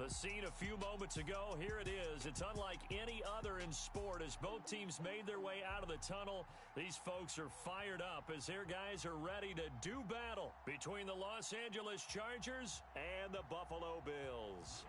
The scene a few moments ago, here it is. It's unlike any other in sport as both teams made their way out of the tunnel. These folks are fired up as their guys are ready to do battle between the Los Angeles Chargers and the Buffalo Bills.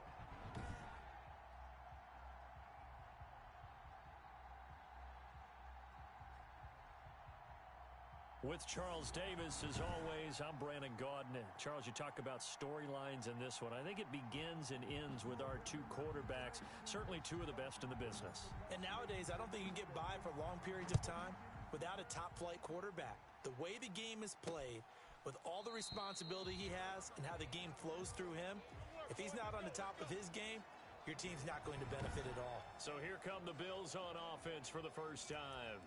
With Charles Davis, as always, I'm Brandon Gaudin. Charles, you talk about storylines in this one. I think it begins and ends with our two quarterbacks, certainly two of the best in the business. And nowadays, I don't think you can get by for long periods of time without a top-flight quarterback. The way the game is played, with all the responsibility he has and how the game flows through him, if he's not on the top of his game, your team's not going to benefit at all. So here come the Bills on offense for the first time.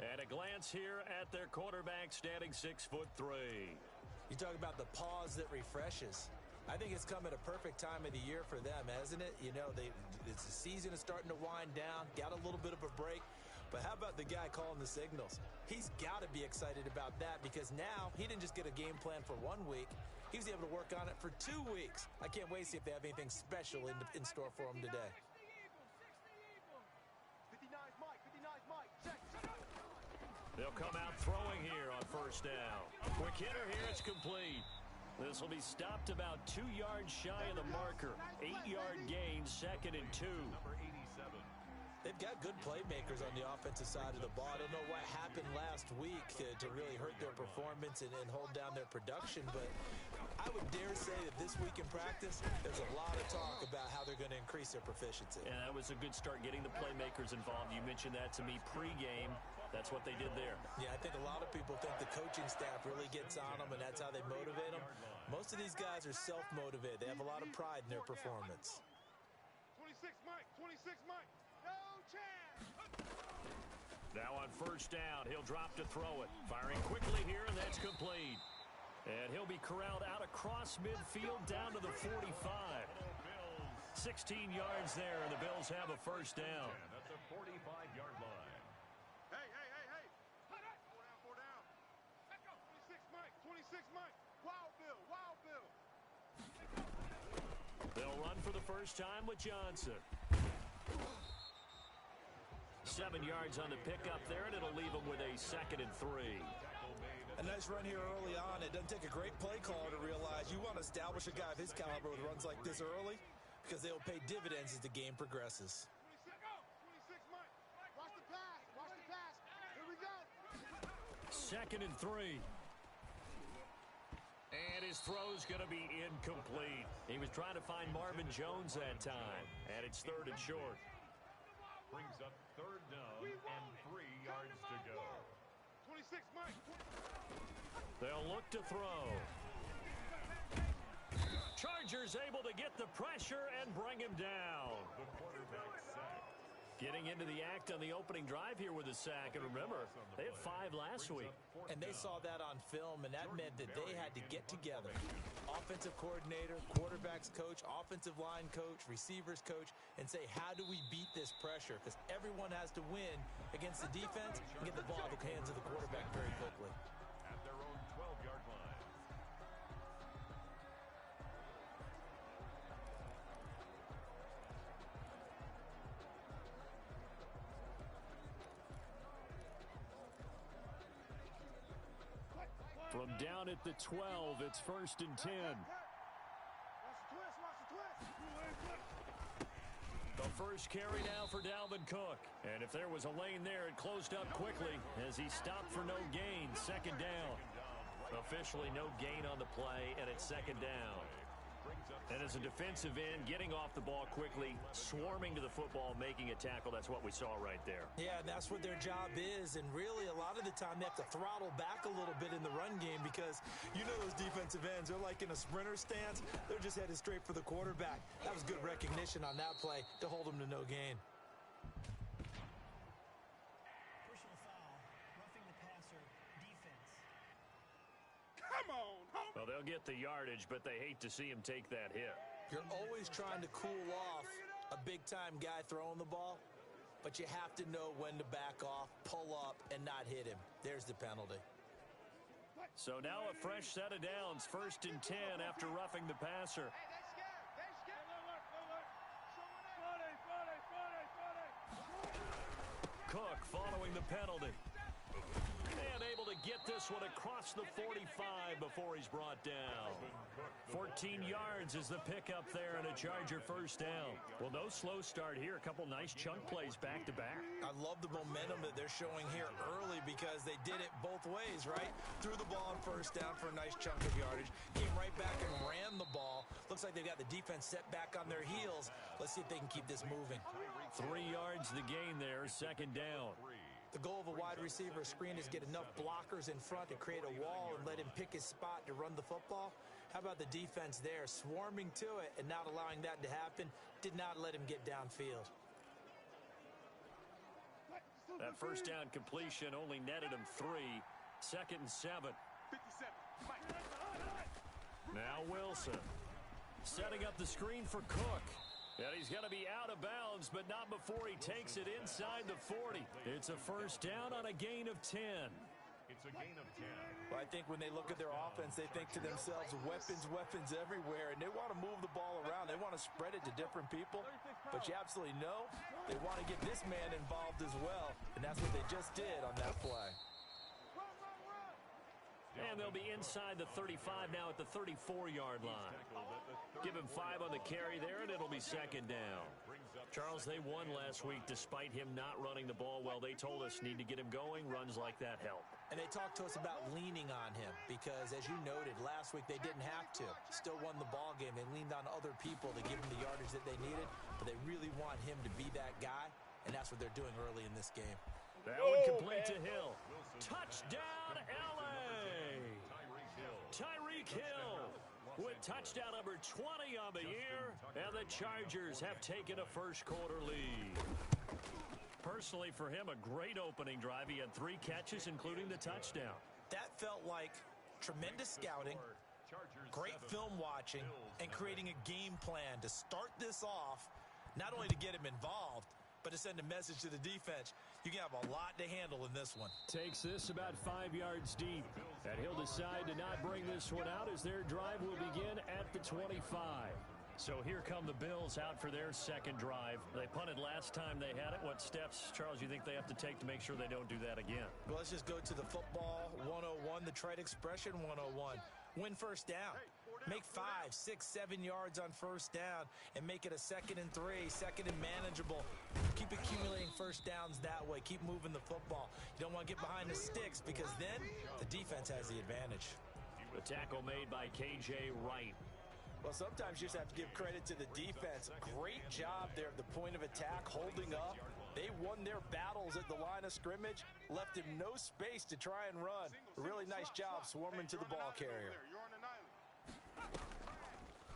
At a glance here at their quarterback, standing 6'3". You talk about the pause that refreshes. I think it's come at a perfect time of the year for them, hasn't it? You know, the season is starting to wind down, got a little bit of a break. But how about the guy calling the signals? He's got to be excited about that because now he didn't just get a game plan for 1 week. He was able to work on it for 2 weeks. I can't wait to see if they have anything special in store for him today. 59's Mike, check. They'll come out throwing here on first down. Quick hitter here, it's complete. This will be stopped about 2 yards shy of the marker. 8-yard gain, 2nd and 2. Number 87. They've got good playmakers on the offensive side of the ball. I don't know what happened last week to really hurt their performance and hold down their production, but I would dare say that this week in practice, there's a lot of talk about how they're going to increase their proficiency. And that was a good start getting the playmakers involved. You mentioned that to me pregame. That's what they did there. Yeah, I think a lot of people think the coaching staff really gets on them, and that's how they motivate them. Most of these guys are self-motivated. They have a lot of pride in their performance. 26 Mike. No chance. Now on first down, he'll drop to throw it. Firing quickly here, and that's complete. And he'll be corralled out across midfield down to the 45. 16 yards there, and the Bills have a first down. That's a 45-yard line. Hey. 4 down. 26 Mike. Wild Bill. They'll run for the first time with Johnson. 7 yards on the pickup there, and it'll leave them with a 2nd and 3. A nice run here early on. It doesn't take a great play caller to realize you want to establish a guy of his caliber with runs like this early because they will pay dividends as the game progresses. 26 Mike. Watch the pass. Here we go. 2nd and 3. And his throw's going to be incomplete. He was trying to find Marvin Jones that time, and it's 3rd and short. Brings up 3rd down and 3 yards to go. 26 Mike. They'll look to throw. Chargers able to get the pressure and bring him down. The quarterback sacked. Getting into the act on the opening drive here with a sack. And remember, they had 5 last week. And they saw that on film, and that meant that they had to get together. Offensive coordinator, quarterbacks coach, offensive line coach, receivers coach, and say, how do we beat this pressure? Because everyone has to win against the defense and get the ball out of the hands of the quarterback very quickly. At their own 12-yard line. From down at the 12, it's 1st and 10. Watch the twist. The first carry now for Dalvin Cook. And if there was a lane there, it closed up quickly as he stopped for no gain. 2nd down. Officially no gain on the play, and it's 2nd down. And as a defensive end, getting off the ball quickly, swarming to the football, making a tackle, that's what we saw right there. Yeah, that's what their job is, and really a lot of the time they have to throttle back a little bit in the run game because you know those defensive ends, they're like in a sprinter stance. They're just headed straight for the quarterback. That was good recognition on that play to hold him to no gain. Personal foul, roughing the passer, defense. Come on. Well, they'll get the yardage, but they hate to see him take that hit. You're always trying to cool off a big-time guy throwing the ball, but you have to know when to back off, pull up, and not hit him. There's the penalty. So now a fresh set of downs, 1st and 10 after roughing the passer. Hey, they scared. Cook following the penalty. And able to get this one across the 45 before he's brought down. 14 yards is the pickup there and a Charger first down. Well, no slow start here. A couple nice chunk plays back-to-back. I love the momentum that they're showing here early because they did it both ways, right? Threw the ball on first down for a nice chunk of yardage. Came right back and ran the ball. Looks like they've got the defense set back on their heels. Let's see if they can keep this moving. 3 yards the gain there, second down. The goal of a wide receiver screen is get enough blockers in front to create a wall and let him pick his spot to run the football. How about the defense there, swarming to it and not allowing that to happen? Did not let him get downfield. That first down completion only netted him 3. 2nd and 7. Now Wilson setting up the screen for Cook. And he's going to be out of bounds, but not before he takes it inside the 40. It's a first down on a gain of 10. It's a gain of 10. Well, I think when they look at their offense, they think to themselves, weapons everywhere, and they want to move the ball around. They want to spread it to different people, but you absolutely know they want to get this man involved as well, and that's what they just did on that play. And they'll be inside the 35 now at the 34-yard line. Give him 5 on the carry there, and it'll be second down. Charles, they won last week despite him not running the ball well. They told us need to get him going. Runs like that help. And they talked to us about leaning on him because, as you noted, last week they didn't have to. Still won the ball game. They leaned on other people to give him the yardage that they needed, but they really want him to be that guy, and that's what they're doing early in this game. That one complete to Hill. Touchdown, L.A. Tyreek Hill with touchdown number 20 on the year, and the Chargers have taken a first-quarter lead. Personally, for him, a great opening drive. He had 3 catches, including the touchdown. That felt like tremendous scouting, great film watching, and creating a game plan to start this off, not only to get him involved, but to send a message to the defense. You can have a lot to handle in this one. Takes this about 5 yards deep. And he'll decide to not bring this one out as their drive will begin at the 25. So here come the Bills out for their second drive. They punted last time they had it. What steps, Charles, you think they have to take to make sure they don't do that again? Well, let's just go to the football 101, the trite expression 101. Win first down. Make 5, 6, 7 yards on first down and make it a 2nd and 3, 2nd and manageable. Keep accumulating first downs that way. Keep moving the football. You don't want to get behind the sticks because then the defense has the advantage. The tackle made by K.J. Wright. Well, sometimes you just have to give credit to the defense. Great job there at the point of attack, holding up. They won their battles at the line of scrimmage, left him no space to try and run. A really nice job swarming to the ball carrier.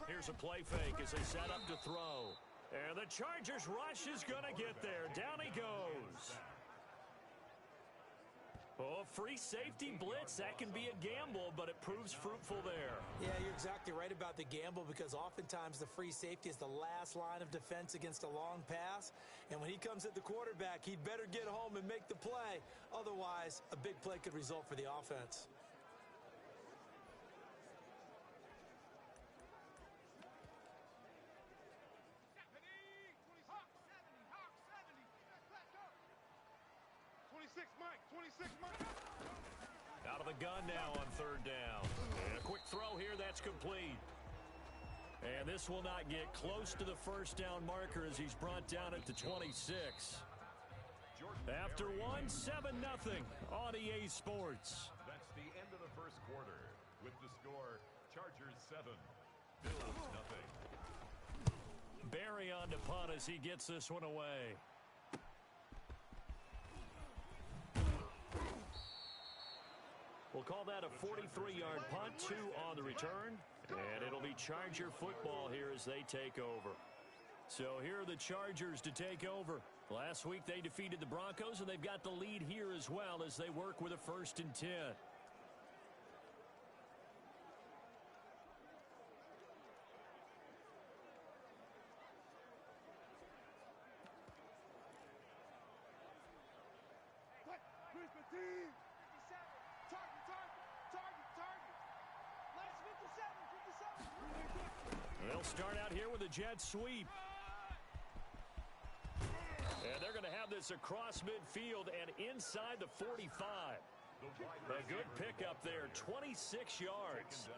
Here's a play fake as they set up to throw. And the Chargers rush is going to get there. Down he goes. Oh, free safety blitz. That can be a gamble, but it proves fruitful there. Yeah, you're exactly right about the gamble because oftentimes the free safety is the last line of defense against a long pass. And when he comes at the quarterback, he'd better get home and make the play. Otherwise, a big play could result for the offense. Out of the gun now on third down. And a quick throw here, that's complete. And this will not get close to the first down marker as he's brought down at the 26. After one, 7-0 on EA Sports. That's the end of the first quarter. With the score, Chargers 7, Bills nothing. Barry on to punt as he gets this one away. We'll call that a 43-yard punt, 2 on the return, and it'll be Charger football here as they take over. So here are the Chargers to take over. Last week they defeated the Broncos, and they've got the lead here as well as they work with a 1st and 10. They'll start out here with a jet sweep. And they're going to have this across midfield and inside the 45. A good pickup there, 26 yards.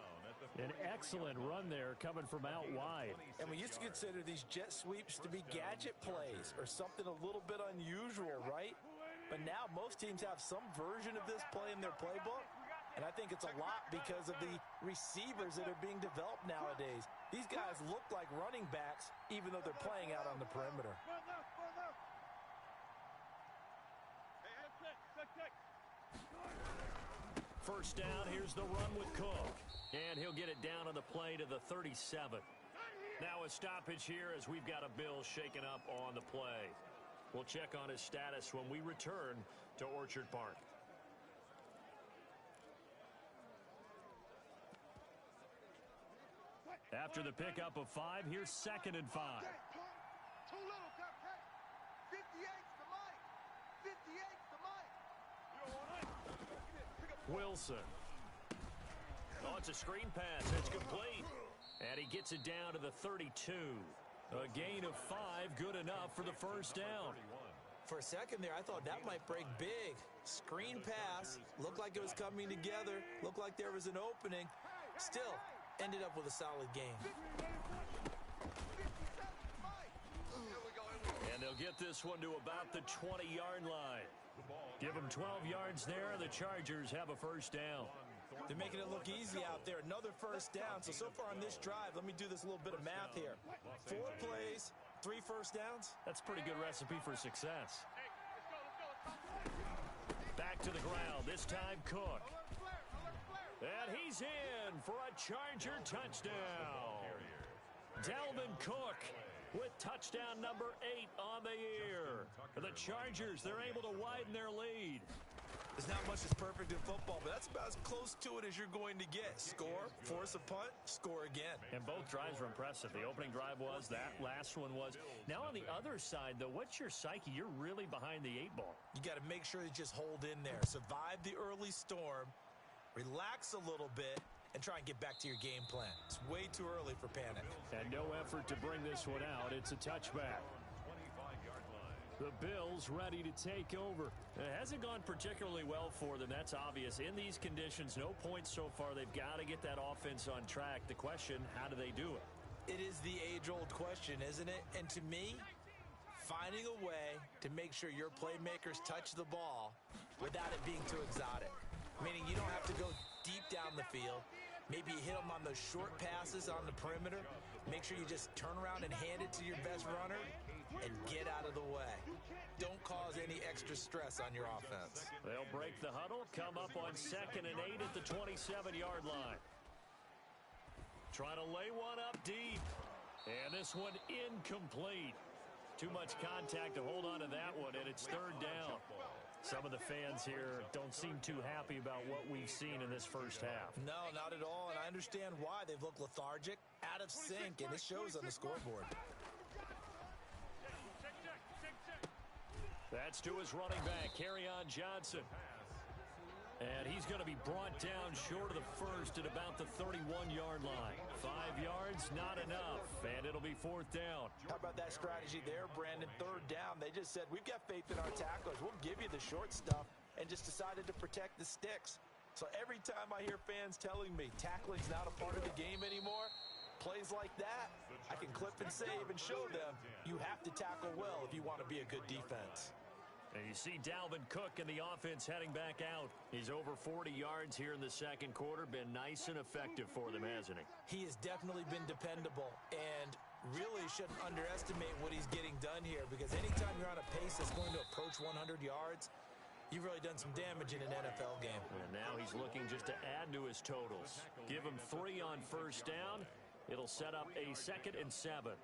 An excellent run there coming from out wide. And we used to consider these jet sweeps to be gadget plays or something a little bit unusual, right? But now most teams have some version of this play in their playbook. And I think it's a lot because of the receivers that are being developed nowadays. These guys look like running backs even though they're playing out on the perimeter. First down, here's the run with Cook. And he'll get it down on the play to the 37. Now a stoppage here as we've got a Bill shaken up on the play. We'll check on his status when we return to Orchard Park. After the pickup of 5, here's 2nd and 5. Too little, Cupcake. 58's the mic. 58's the mic. Wilson. Oh, it's a screen pass. It's complete. And he gets it down to the 32. A gain of 5, good enough for the first down. For a second there, I thought that might break big. Screen pass. Looked like it was coming together. Looked like there was an opening. Still, ended up with a solid game. And they'll get this one to about the 20-yard line. Give them 12 yards there. The Chargers have a first down. They're making it look easy out there. Another first down. So far on this drive, let me do this little bit of math here. 4 plays, 3 first downs. That's a pretty good recipe for success. Back to the ground. This time Cook. And he's in for a Charger touchdown. Dalvin Cook with touchdown number 8 on the year. The Chargers, they're able to widen their lead. There's not much that's perfect in football, but that's about as close to it as you're going to get. Score, force a punt, score again. And both drives were impressive. The opening drive was, that last one was. Now on the other side, though, what's your psyche? You're really behind the 8 ball. You got to make sure you just hold in there. Survive the early storm, relax a little bit, and try and get back to your game plan. It's way too early for panic. And no effort to bring this one out. It's a touchback. The Bills ready to take over. It hasn't gone particularly well for them. That's obvious. In these conditions, no points so far. They've got to get that offense on track. The question, how do they do it? It is the age-old question, isn't it? And to me, finding a way to make sure your playmakers touch the ball without it being too exotic. Meaning you don't have to go deep down the field. Maybe you hit them on those short passes on the perimeter. Make sure you just turn around and hand it to your best runner and get out of the way. Don't cause any extra stress on your offense. They'll break the huddle, come up on 2nd and 8 at the 27-yard line. Trying to lay one up deep. And this one incomplete. Too much contact to hold on to that one, and it's 3rd down. Some of the fans here don't seem too happy about what we've seen in this first half. No, not at all, and I understand why. They've looked lethargic, out of sync, and it shows on the scoreboard. That's to his running back, Kerryon Johnson. And he's going to be brought down short of the first at about the 31-yard line. 5 yards, not enough, and it'll be 4th down. How about that strategy there, Brandon? 3rd down. They just said, we've got faith in our tacklers. We'll give you the short stuff, and just decided to protect the sticks. So every time I hear fans telling me tackling's not a part of the game anymore, plays like that, I can clip and save and show them you have to tackle well if you want to be a good defense. And you see Dalvin Cook in the offense heading back out. He's over 40 yards here in the 2nd quarter. Been nice and effective for them, hasn't he? He has definitely been dependable, and really shouldn't underestimate what he's getting done here, because anytime you're on a pace that's going to approach 100 yards, you've really done some damage in an NFL game. And now he's looking just to add to his totals. Give him 3 on first down. It'll set up a 2nd and 7.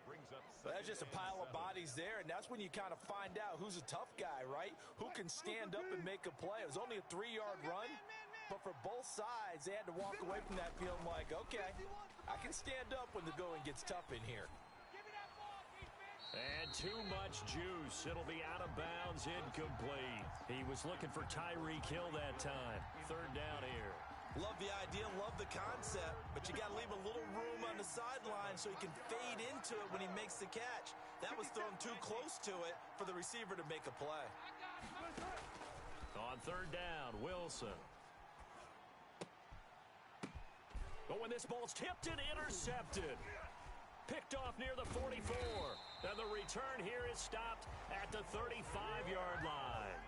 Well, that's just a pile of bodies there, and that's when you kind of find out who's a tough guy, right? Who can stand up and make a play. It was only a 3-yard run, but for both sides, they had to walk away from that field like, okay, I can stand up when the going gets tough in here. And too much juice. It'll be out of bounds, incomplete. He was looking for Tyreek Hill that time. 3rd down here. Love the idea, love the concept, but you got to leave a little room on the sideline so he can fade into it when he makes the catch. That was thrown too close to it for the receiver to make a play. On third down, Wilson. But when this ball's tipped and intercepted. Picked off near the 44. And the return here is stopped at the 35-yard line.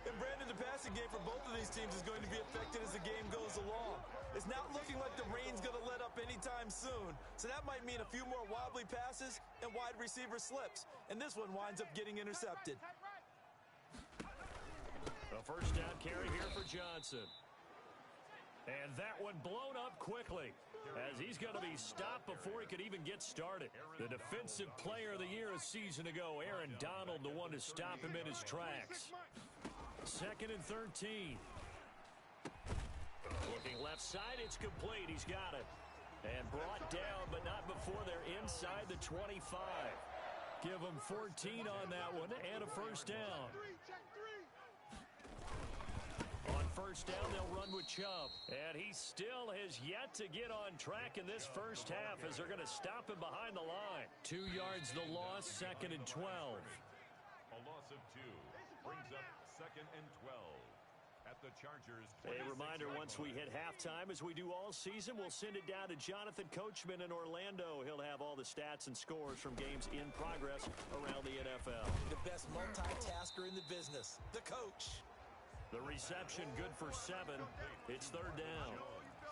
And Brandon, the passing game for both of these teams is going to be affected as the game goes along. It's not looking like the rain's going to let up anytime soon. So that might mean a few more wobbly passes and wide receiver slips. And this one winds up getting intercepted. A first down carry here for Johnson. And that one blown up quickly as he's going to be stopped before he could even get started. The defensive player of the year a season ago, Aaron Donald, the one to stop him in his tracks. Second and 13. Looking left side, it's complete. He's got it. And brought down, but not before they're inside the 25. Give them 14 on that one and a first down. On first down, they'll run with Chubb. And he still has yet to get on track in this first half as they're going to stop him behind the line. 2 yards the loss, second and 12. A loss of 2 brings up second and 12 at the Chargers. A reminder, once we hit halftime, as we do all season, we'll send it down to Jonathan Coachman in Orlando. He'll have all the stats and scores from games in progress around the NFL. The best multitasker in the business, the coach. The reception good for 7. It's third down.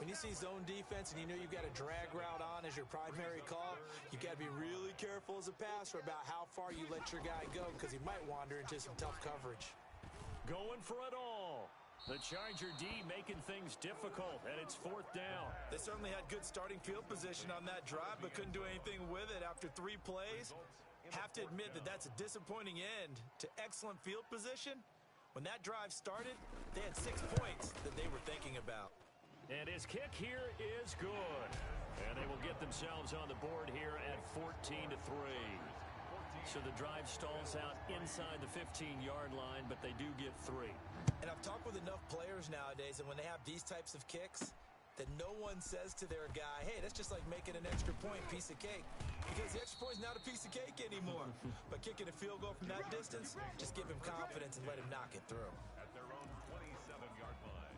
When you see zone defense and you know you've got a drag route on as your primary call, you got to be really careful as a passer about how far you let your guy go because he might wander into some tough coverage. Going for it all. The Charger D making things difficult, and it's fourth down. They certainly had good starting field position on that drive, but couldn't do anything with it after 3 plays. Have to admit that that's a disappointing end to excellent field position. When that drive started, they had 6 points that they were thinking about. And his kick here is good. And they will get themselves on the board here at 14-3. So the drive stalls out inside the 15-yard line, but they do get 3. And I've talked with enough players nowadays, and when they have these types of kicks, that no one says to their guy, hey, that's just like making an extra point, piece of cake. Because the extra point is not a piece of cake anymore. But kicking a field goal from that distance, just give him confidence and let him knock it through. At their own 27-yard line.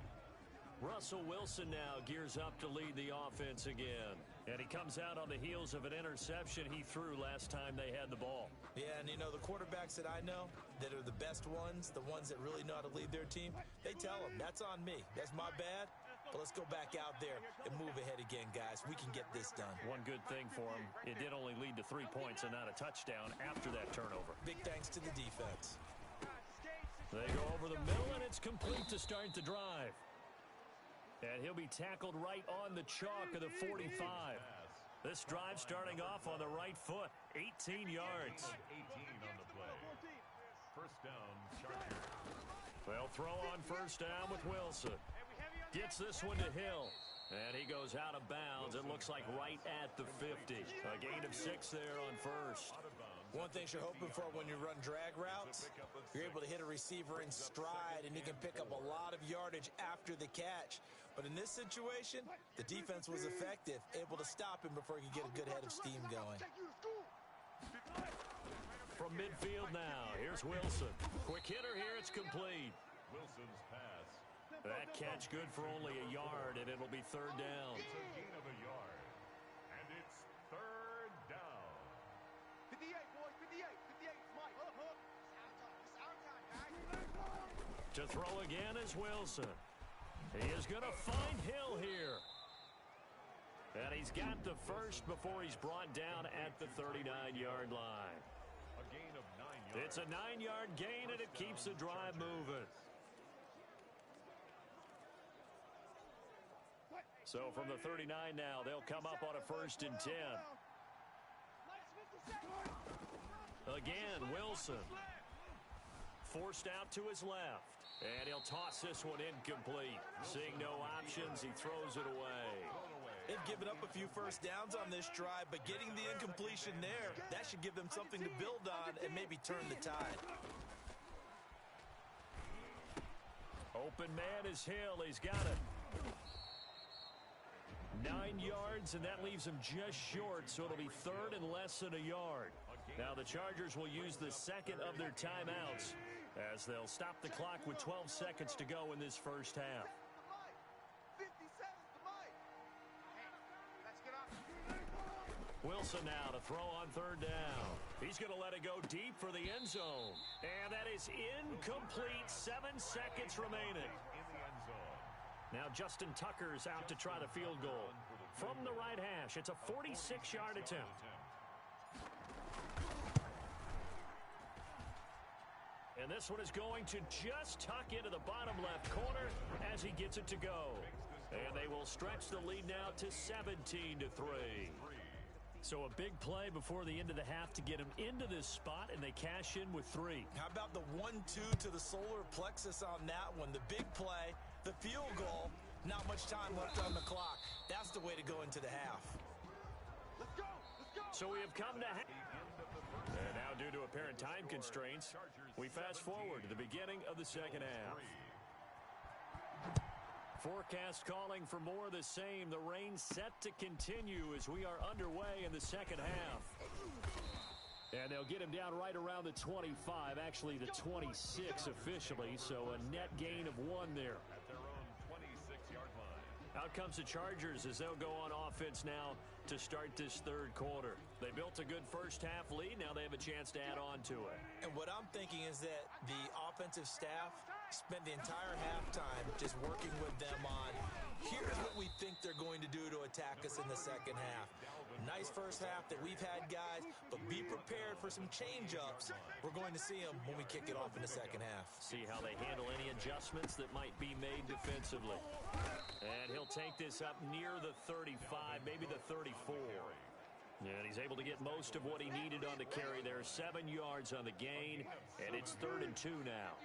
Russell Wilson now gears up to lead the offense again. And he comes out on the heels of an interception he threw last time they had the ball. Yeah, and you know, the quarterbacks that I know that are the best ones, the ones that really know how to lead their team, they tell them, that's on me. That's my bad. But let's go back out there and move ahead again, guys. We can get this done. One good thing for him, it did only lead to 3 points and not a touchdown after that turnover. Big thanks to the defense. They go over the middle, and it's complete to start the drive. And he'll be tackled right on the chalk of the 45. This drive starting off on the right foot, 18 yards. 18 on the play. First down, Chargers. They'll throw on first down with Wilson. Gets this one to Hill. And he goes out of bounds. It looks like right at the 50. A gain of 6 there on first. One thing you're hoping for when you run drag routes, you're able to hit a receiver in stride, and he can pick up a lot of yardage after the catch. But in this situation, the defense was effective, able to stop him before he could get a good head of steam going. From midfield now, here's Wilson. Quick hitter here, it's complete. Wilson's pass. That catch good for only a yard, and it'll be third down. It's a gain of a yard. And it's third down. 58, boys, 58, 58, Mike. Hook, hook. It's our time, guys. To throw again is Wilson. He is going to find Hill here. And he's got the first before he's brought down at the 39-yard line. A gain of 9 yards. It's a 9-yard gain, and it keeps the drive moving. So from the 39 now, they'll come up on a first and 10. Again, Wilson. Forced out to his left. And he'll toss this one incomplete. Seeing no options, he throws it away. They've given up a few first downs on this drive, but getting the incompletion there, that should give them something to build on and maybe turn the tide. Open man is Hill. He's got it. 9 yards, and that leaves him just short, so it'll be third and less than a yard. Now the Chargers will use the second of their timeouts as they'll stop the clock with 12 seconds to go in this first half. 50 seconds to Mike. Hey, let's get up. Wilson now to throw on third down. He's going to let it go deep for the end zone. And that is incomplete. 7 seconds remaining. Now Justin Tucker's out to try the field goal. From the right hash, it's a 46-yard attempt. And this one is going to just tuck into the bottom left corner as he gets it to go. And they will stretch the lead now to 17-3. So a big play before the end of the half to get him into this spot, and they cash in with 3. How about the 1-2 to the solar plexus on that one? The big play, the field goal, not much time left on the clock. That's the way to go into the half. Let's go. Let's go. So we have come to half. And now due to apparent time constraints, we fast forward to the beginning of the second half. Forecast calling for more of the same. The rain set to continue as we are underway in the second half. And they'll get him down right around the 25, actually the 26 officially, so a net gain of 1 there. At their own 26-yard line. Out comes the Chargers as they'll go on offense now to start this third quarter. They built a good first half lead. Now they have a chance to add on to it. And what I'm thinking is that the offensive staff spent the entire halftime just working with them on, here's what we think they're going to do to attack us in the second half. Nice first half that we've had, guys, but be prepared for some change-ups. We're going to see them when we kick it off in the second half. See how they handle any adjustments that might be made defensively. And he'll take this up near the 35, maybe the 34. And he's able to get most of what he needed on the carry there. 7 yards on the gain, and it's 3rd and 2 now.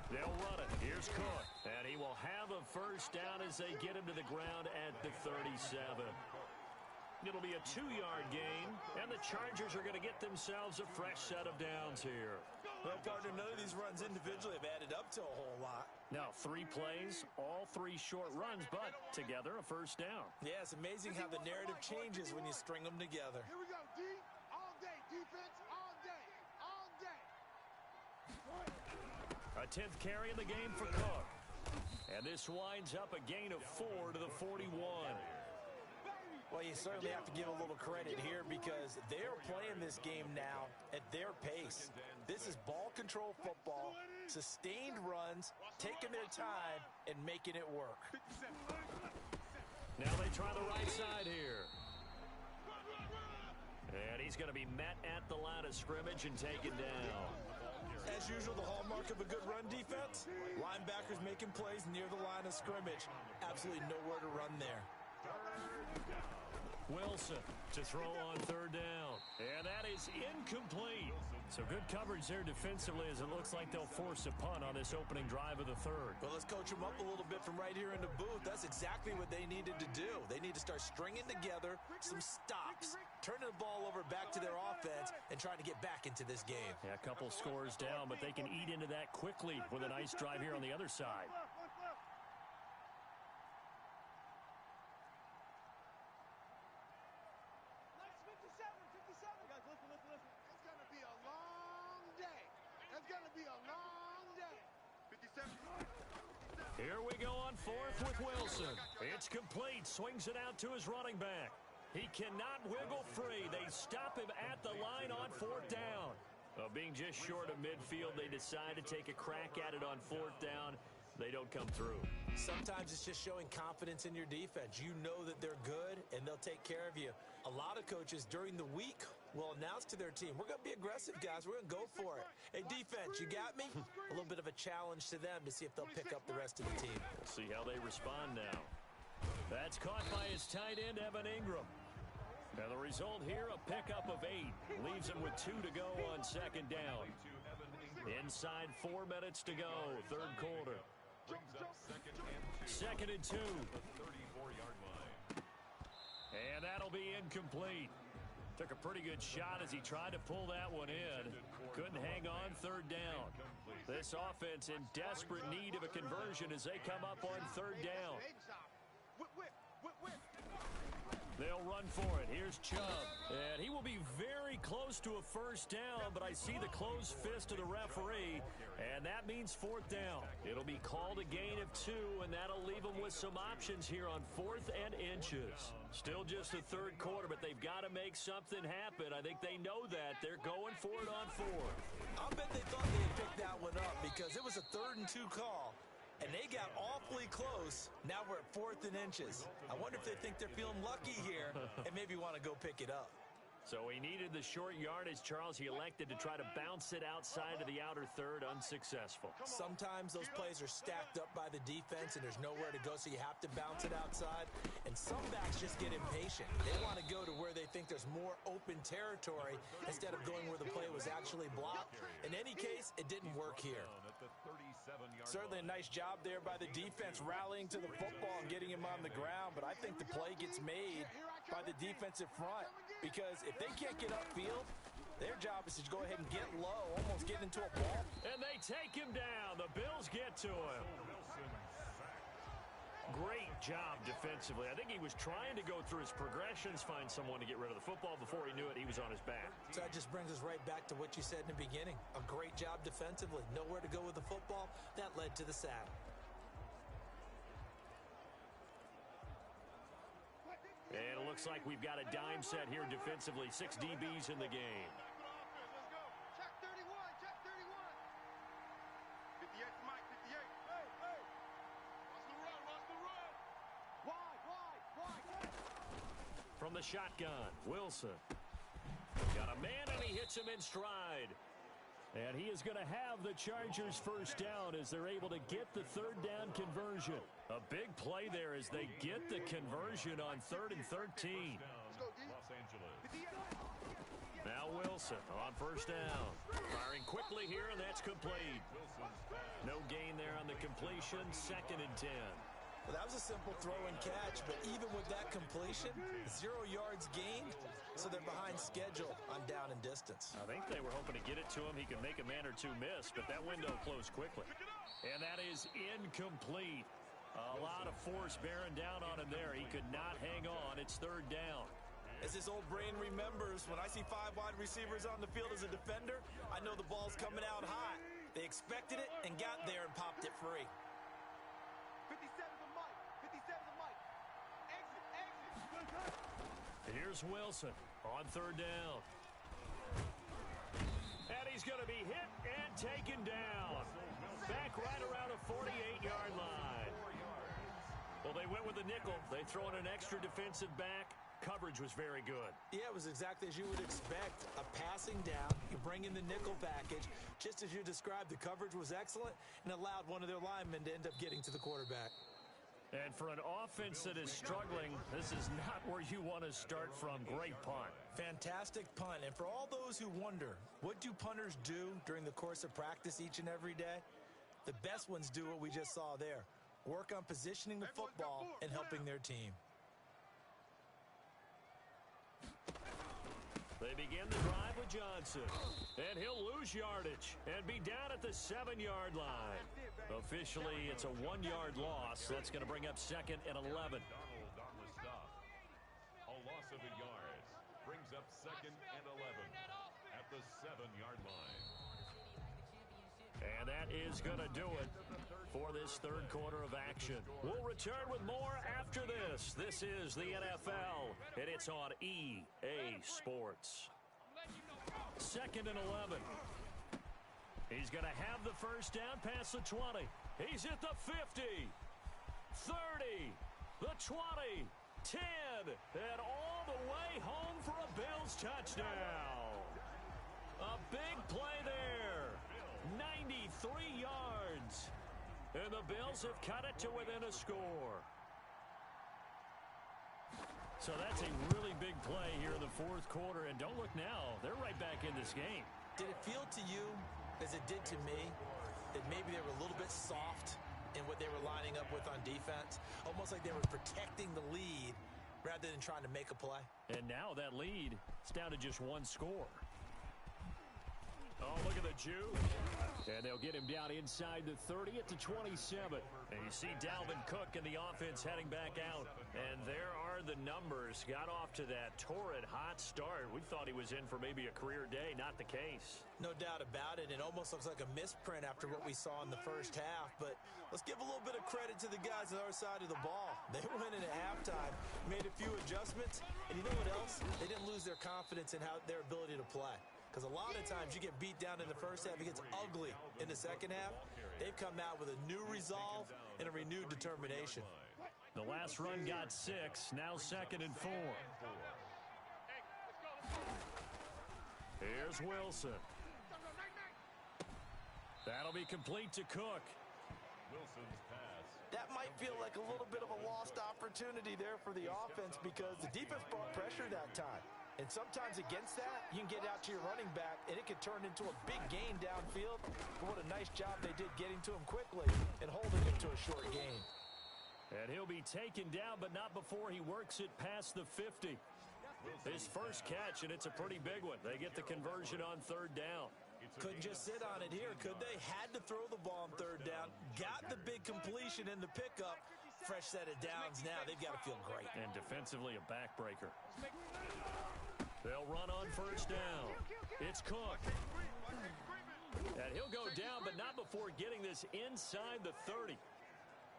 They'll run it. Here's Cook. And he will have a first down as they get him to the ground at the 37. It'll be a 2-yard gain, and the Chargers are going to get themselves a fresh set of downs here. Well, partner, none of these runs individually have added up to a whole lot. Now, 3 plays, all 3 short runs, but together a first down. Yeah, it's amazing how the narrative changes when you string them together. Here we go, D. All day. Defense all day. All day. A 10th carry in the game for Cook. And this winds up a gain of 4 to the 41. Well, you certainly have to give a little credit here because they're playing this game now at their pace. This is ball control football, sustained runs, taking their time, and making it work. Now they try the right side here. And he's going to be met at the line of scrimmage and taken down. As usual, the hallmark of a good run defense, linebackers making plays near the line of scrimmage. Absolutely nowhere to run there. Wilson to throw on 3rd down. And that is incomplete. So good coverage there defensively as it looks like they'll force a punt on this opening drive of the 3rd. Well, let's coach them up a little bit from right here in the booth. That's exactly what they needed to do. They need to start stringing together some stops, turning the ball over back to their offense, and trying to get back into this game. Yeah, a couple scores down, but they can eat into that quickly with a nice drive here on the other side. Here we go on 4th with Wilson. It's complete. Swings it out to his running back. He cannot wiggle free. They stop him at the line on 4th down. Being just short of midfield, they decide to take a crack at it on 4th down. They don't come through. Sometimes it's just showing confidence in your defense. You know that they're good, and they'll take care of you. A lot of coaches during the week will announce to their team, we're going to be aggressive, guys. We're going to go for it. Hey, defense, you got me? A little bit of a challenge to them to see if they'll pick up the rest of the team. We'll see how they respond now. That's caught by his tight end, Evan Ingram. And the result here, a pickup of 8. Leaves him with 2 to go on 2nd down. Inside 4 minutes to go, 3rd quarter. Brings up 2nd and 2. 2nd and 2. The 34-yard line. And that'll be incomplete. Took a pretty good shot as he tried to pull that one in. Couldn't hang on third down. This offense in desperate need of a conversion as they come up on third down. They'll run for it. Here's Chubb. And he will be very close to a first down, but I see the closed fist of the referee, and that means fourth down. It'll be called a gain of 2, and that'll leave them with some options here on 4th and inches. Still just the third quarter, but they've got to make something happen. I think they know that. They're going for it on 4th. I'll bet they thought they'd pick that one up because it was a 3rd and 2 call. And they got awfully close. Now we're at 4th and inches. I wonder if they think they're feeling lucky here and maybe want to go pick it up. So he needed the short yardage, Charles. He elected to try to bounce it outside of the outer third, unsuccessful. Sometimes those plays are stacked up by the defense and there's nowhere to go, so you have to bounce it outside. And some backs just get impatient. They want to go to where they think there's more open territory instead of going where the play was actually blocked. In any case, it didn't work here. Certainly a nice job there by the defense rallying to the football and getting him on the ground, but I think the play gets made by the defensive front because if they can't get upfield, their job is to go ahead and get low, almost get into a ball. And they take him down. The Bills get to him. Great job defensively. I think he was trying to go through his progressions, find someone to get rid of the football. Before he knew it, he was on his back. So that just brings us right back to what you said in the beginning. A great job defensively. Nowhere to go with the football. That led to the sack. And it looks like we've got a dime set here defensively. 6 DBs in the game. Let's go. Check 31. Check 31. 58 to Mike. 58. Hey, hey. Watch the run. Watch the run. Wide, wide, wide. From the shotgun, Wilson. Got a man, and he hits him in stride. And he is going to have the Chargers first down as they're able to get the third down conversion. A big play there as they get the conversion on 3rd and 13. Let's go, D. Los Angeles. 58. Now Wilson on first down. Firing quickly here, and that's complete. No gain there on the completion. 2nd and 10. Well, that was a simple throw and catch, but even with that completion, 0 yards gained, so they're behind schedule on down and distance. I think they were hoping to get it to him. He could make a man or two miss, but that window closed quickly. And that is incomplete. A lot of force bearing down on him there. He could not hang on. It's 3rd down. As his old brain remembers, when I see 5 wide receivers on the field as a defender, I know the ball's coming out hot. They expected it and got there and popped it free. 57 to Mike. 57 to Mike. Exit, exit. Here's Wilson on 3rd down. And he's going to be hit and taken down. Back right around a 48-yard line. Well, they went with the nickel. They throw in an extra defensive back. Coverage was very good. Yeah, it was exactly as you would expect. A passing down, you bring in the nickel package. Just as you described, the coverage was excellent and allowed one of their linemen to end up getting to the quarterback. And for an offense that is struggling, this is not where you want to start from. Great punt. Fantastic punt. And for all those who wonder, what do punters do during the course of practice each and every day? The best ones do what we just saw there. Work on positioning the football and helping their team. They begin the drive with Johnson. And he'll lose yardage and be down at the 7-yard line. Officially, it's a 1-yard loss. That's going to bring up 2nd and 11. Donald on the stop. A loss of a yard brings up 2nd and 11 at the 7-yard line. And that is going to do it for this third quarter of action. We'll return with more after this. This is the NFL, and it's on EA Sports. 2nd and 11. He's going to have the first down past the 20. He's at the 50, 30, the 20, 10, and all the way home for a Bills touchdown. A big play there. 93 yards. And the Bills have cut it to within a score. So that's a really big play here in the fourth quarter. And don't look now. They're right back in this game. Did it feel to you, as it did to me, that maybe they were a little bit soft in what they were lining up with on defense? Almost like they were protecting the lead rather than trying to make a play. And now that lead is down to just one score. Oh, look at the Jew. And they'll get him down inside the 30 at the 27. And you see Dalvin Cook and the offense heading back out. And there are the numbers. Got off to that torrid hot start. We thought he was in for maybe a career day. Not the case. No doubt about it. It almost looks like a misprint after what we saw in the first half. But let's give a little bit of credit to the guys on our side of the ball. They went in at halftime, made a few adjustments. And you know what else? They didn't lose their confidence in their ability to play. Because a lot of times you get beat down in the first half, it gets ugly in the second half. They've come out with a new resolve and a renewed determination. The last run got 6, now 2nd and 4. Here's Wilson. That'll be complete to Cook. Wilson's pass. That might feel like a little bit of a lost opportunity there for the offense because the defense brought pressure that time. And sometimes against that, you can get out to your running back, and it can turn into a big gain downfield. But what a nice job they did getting to him quickly and holding him to a short gain. And he'll be taken down, but not before he works it past the 50. His first catch, and it's a pretty big one. They get the conversion on 3rd down. Couldn't just sit on it here, could they? Had to throw the ball on 3rd down. Got the big completion in the pickup. Fresh set of downs now. They've got to feel great. And defensively, a backbreaker. They'll run on 1st down. It's Cook. And he'll go down, but not before getting this inside the 30.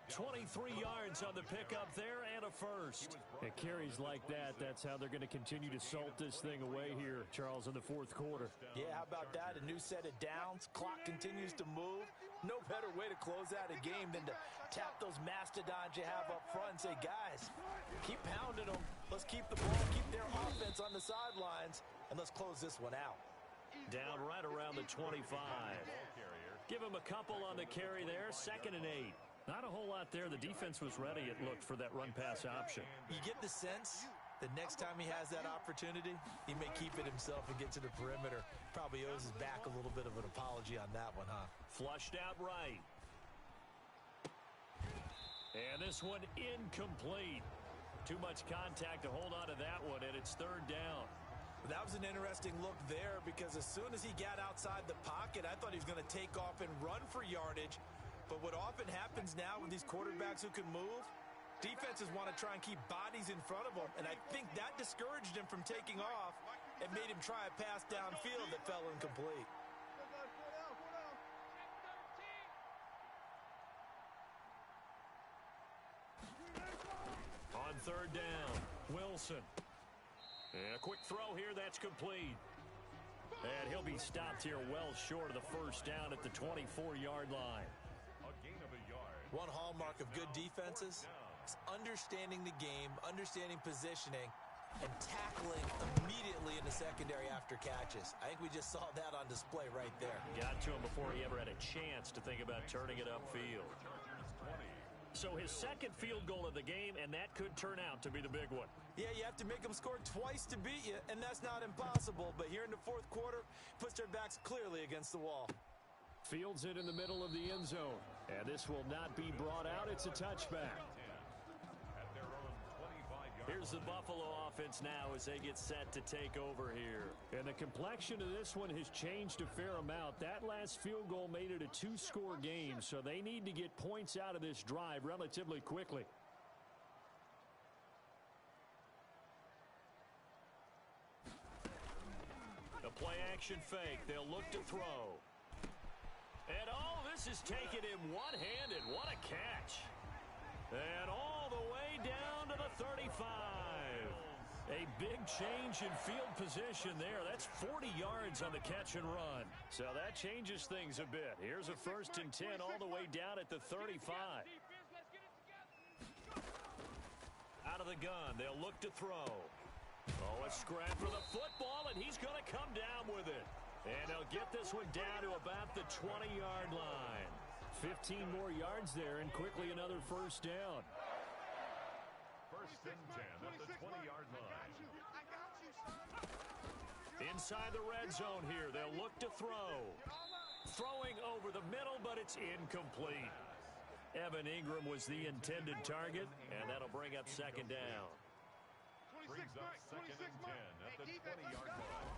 23 yards on the pickup there and a first. It carries like that. That's how they're going to continue to salt this thing away here, Charles, in the 4th quarter. Yeah, how about that? A new set of downs. Clock continues to move. No better way to close out a game than to tap those mastodons you have up front and say, guys, keep pounding them. Let's keep the ball, keep their offense on the sidelines, and let's close this one out. Down right around the 25. Give him a couple on the carry there. 2nd and 8. Not a whole lot there. The defense was ready, it looked, for that run-pass option. You get the sense that next time he has that opportunity, he may keep it himself and get to the perimeter. Probably owes his back a little bit of an apology on that one, huh? Flushed out right. And this one incomplete. Too much contact to hold on to that one, and it's 3rd down. That was an interesting look there because as soon as he got outside the pocket, I thought he was going to take off and run for yardage. But what often happens now with these quarterbacks who can move, defenses want to try and keep bodies in front of them, and I think that discouraged him from taking off and made him try a pass downfield that fell incomplete. On 3rd down, Wilson. And a quick throw here, that's complete. And he'll be stopped here well short of the 1st down at the 24-yard line. One hallmark of good defenses is understanding the game, understanding positioning, and tackling immediately in the secondary after catches. I think we just saw that on display right there. Got to him before he ever had a chance to think about turning it upfield. So his 2nd field goal of the game, and that could turn out to be the big one. Yeah, you have to make them score twice to beat you, and that's not impossible. But here in the 4th quarter, puts their backs clearly against the wall. Fields it in the middle of the end zone. And this will not be brought out. It's a touchback. Here's the Buffalo offense now as they get set to take over here. And the complexion of this one has changed a fair amount. That last field goal made it a 2-score game, so they need to get points out of this drive relatively quickly. The play-action fake. They'll look to throw. And this is taken in one-handed. What a catch. And all the way down to the 35. A big change in field position there. That's 40 yards on the catch and run. So that changes things a bit. Here's a 1st and 10 all the way down at the 35. Out of the gun. They'll look to throw. Oh, a scrap for the football, and he's going to come down with it. And they'll get this one down to about the 20-yard line. 15 more yards there, and quickly another 1st down. 1st and 10 at the 20-yard line. Inside the red zone here, they'll look to throw. Throwing over the middle, but it's incomplete. Evan Ingram was the intended target, and that'll bring up 2nd down. brings up second and 10 at the 20-yard line.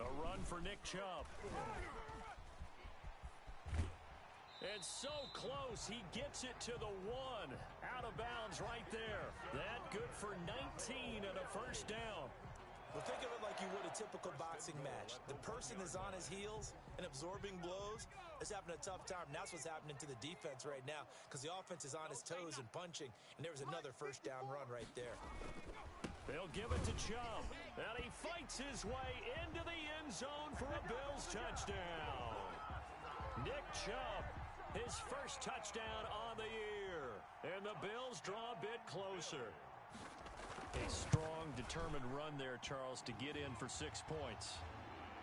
A run for Nick Chubb. It's so close, he gets it to the 1. Out of bounds right there. That good for 19 and a first down. Well, think of it like you would a typical boxing match. The person is on his heels and absorbing blows is having a tough time. And that's what's happening to the defense right now because the offense is on his toes and punching. And there was another first down run right there. They'll give it to Chubb. And he fights his way into the end zone for a Bills touchdown. Nick Chubb, his first touchdown on the year. And the Bills draw a bit closer. A strong, determined run there, Charles, to get in for 6 points.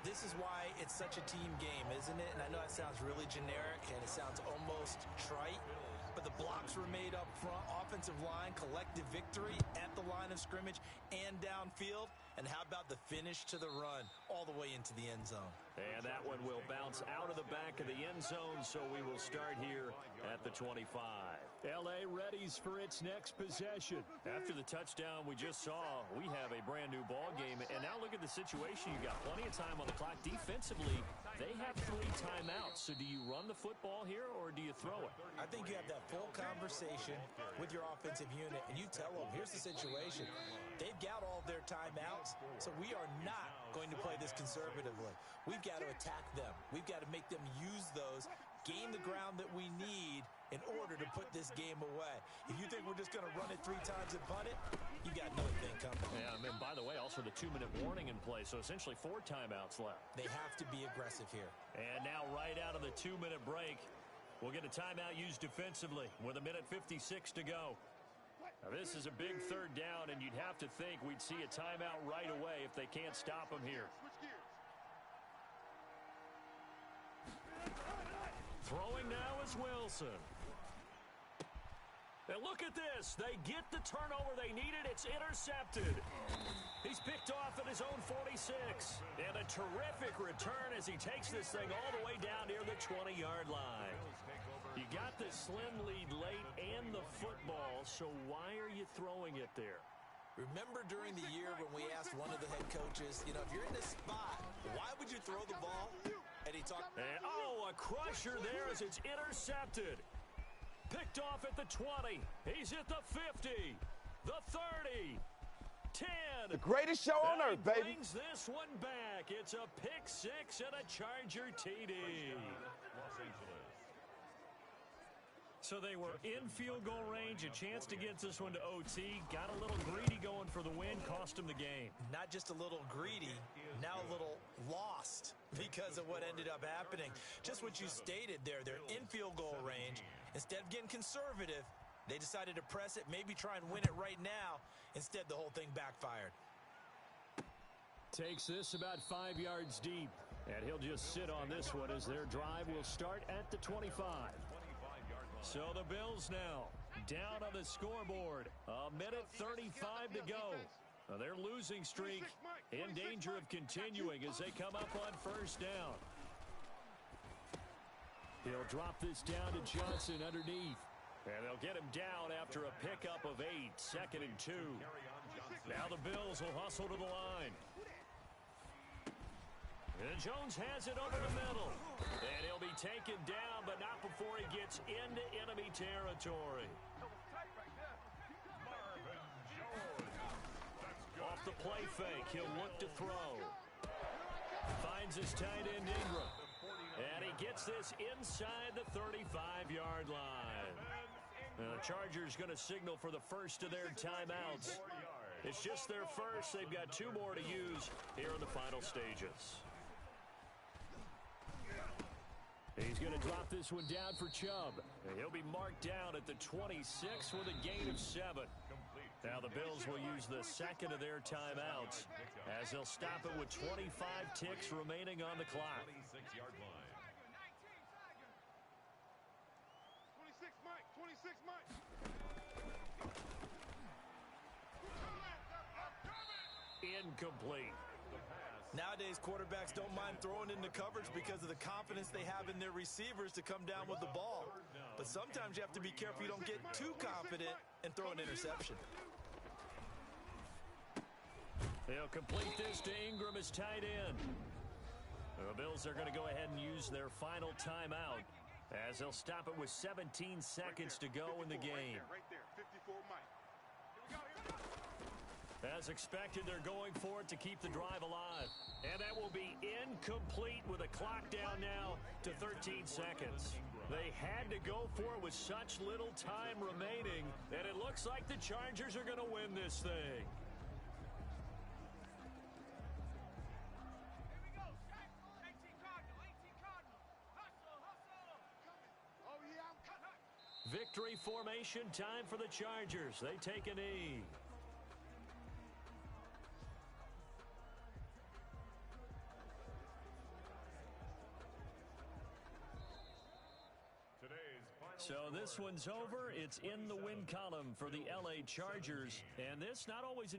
This is why it's such a team game, isn't it? And I know that sounds really generic and it sounds almost trite, but the blocks were made up front, offensive line, collective victory at the line of scrimmage and downfield. And how about the finish to the run all the way into the end zone? And that one will bounce out of the back of the end zone, so we will start here at the 25. L.A. readies for its next possession. After the touchdown we just saw, we have a brand new ball game. And now look at the situation. You got plenty of time on the clock. Defensively, they have 3 timeouts. So do you run the football here or do you throw it? I think you have that full conversation with your offensive unit, and you tell them, here's the situation. They've got all their timeouts, so we are not going to play this conservatively. We've got to attack them. We've got to make them use those, gain the ground that we need in order to put this game away. If you think we're just going to run it 3 times and punt it, you got another thing coming. Yeah, and by the way, also the 2-minute warning in play, so essentially 4 timeouts left. They have to be aggressive here. And now right out of the 2-minute break, we'll get a timeout used defensively with 1:56 to go. Now, this is a big 3rd down, and you'd have to think we'd see a timeout right away if they can't stop them here. Throwing now is Wilson. And look at this. They get the turnover they needed. It's intercepted. He's picked off at his own 46. And a terrific return as he takes this thing all the way down near the 20-yard line. You got the slim lead late and the football, so why are you throwing it there? Remember during the year when we asked one of the head coaches, if you're in this spot, why would you throw the ball? And he talked. And, a crusher there as it's intercepted. Picked off at the 20. He's at the 50, the 30, 10. The greatest show on earth, baby. Brings this one back. It's a pick 6 and a Charger TD. Los Angeles. So they were in field goal range, a chance to get this one to OT. Got a little greedy going for the win, cost him the game. Not just a little greedy, now a little lost because of what ended up happening. Just what you stated there, they're in field goal range. Instead of getting conservative, they decided to press it, maybe try and win it right now. Instead, the whole thing backfired. Takes this about 5 yards deep, and he'll just sit on this one as their drive will start at the 25. So the Bills now down on the scoreboard. 1:35 to go. Now their losing streak in danger of continuing as they come up on 1st down. He'll drop this down to Johnson underneath. And they'll get him down after a pickup of 8, 2nd and 2. Now the Bills will hustle to the line. And Jones has it over the middle. And he'll be taken down, but not before he gets into enemy territory. Off the play fake, he'll look to throw. Finds his tight end Ingram. And he gets this inside the 35-yard line. And the Chargers going to signal for the first of their timeouts. It's just their first. They've got 2 more to use here in the final stages. He's going to drop this one down for Chubb. And he'll be marked down at the 26 with a gain of 7. Now the Bills will use the second of their timeouts as they'll stop it with 25 ticks remaining on the clock. 26-yard line. 26, Mike. 26, Mike. Incomplete. Nowadays, quarterbacks don't mind throwing into coverage because of the confidence they have in their receivers to come down with the ball. But sometimes you have to be careful you don't get too confident and throw an interception. They'll complete this to Ingram as tight end. The Bills are going to go ahead and use their final timeout as they'll stop it with 17 seconds to go in the game. Right there, 54 Mike. As expected, they're going for it to keep the drive alive. And that will be incomplete with a clock down now to 13 seconds. They had to go for it with such little time remaining, and it looks like the Chargers are going to win this thing. Victory formation time for the Chargers. They take a knee. So this one's over. It's in the win column for the LA Chargers. And this not always an